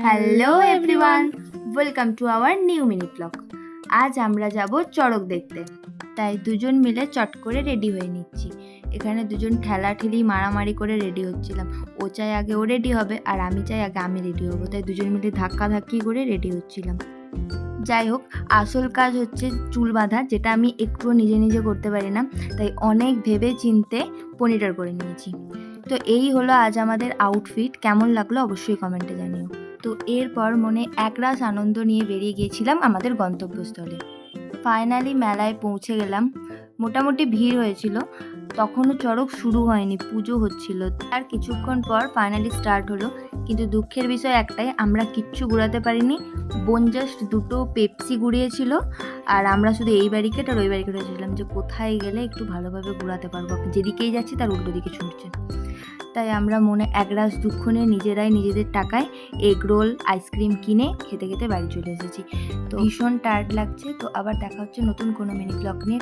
Hello everyone, welcome to our new mini blog. আজ আমরা যাব চড়ক দেখতে, তাই দুজন মিলে চট করে রেডি হয়ে নিচ্ছি। এখানে দুজন ঠেলাঠেলি মারামারি করে রেডি হচ্ছিলাম। ও চাই আগে ও রেডি হবে, আর আমি চাই আগে আমি রেডি হবো, তাই দুজন মিলে ধাক্কাধাক্কি করে রেডি হচ্ছিলাম। যাই হোক, আসল কাজ হচ্ছে চুল বাঁধা, যেটা আমি একটুও নিজে নিজে করতে পারি না, তাই অনেক ভেবে চিনতে পনিটার করে নিয়েছি। তো এই হলো আজ আমাদের আউটফিট। কেমন লাগলো অবশ্যই কমেন্টে জানিও। তো এরপর মনে একরাশ আনন্দ নিয়ে বেরিয়ে গিয়েছিলাম আমাদের গন্তব্যস্থলে। ফাইনালি মেলায় পৌঁছে গেলাম। মোটামুটি ভিড় হয়েছিল, তখনও চড়ক শুরু হয়নি, পুজো হচ্ছিল। আর কিছুক্ষণ পর ফাইনালি স্টার্ট হলো। কিন্তু দুঃখের বিষয় একটাই, আমরা কিচ্ছু ঘোরাতে পারিনি। বোন জাস্ট দুটো পেপসি ঘুরিয়েছিল, আর আমরা শুধু এই ব্যারিকেড আর ওই ব্যারিকেড হয়েছিলাম যে কোথায় গেলে একটু ভালোভাবে ঘোরাতে পারবো। যেদিকেই যাচ্ছি তার উল্টো দিকে ছুটছে। তাই আমরা মনে একরাশ দুঃখ নিয়ে নিজেরাই নিজেদের টাকায় এগ রোল আইসক্রিম কিনে খেতে খেতে বাড়ি চলে এসেছি। তো ভীষণ টায়ার্ড লাগছে। তো আবার দেখা হচ্ছে নতুন কোনো মিনি ব্লগ নিয়ে।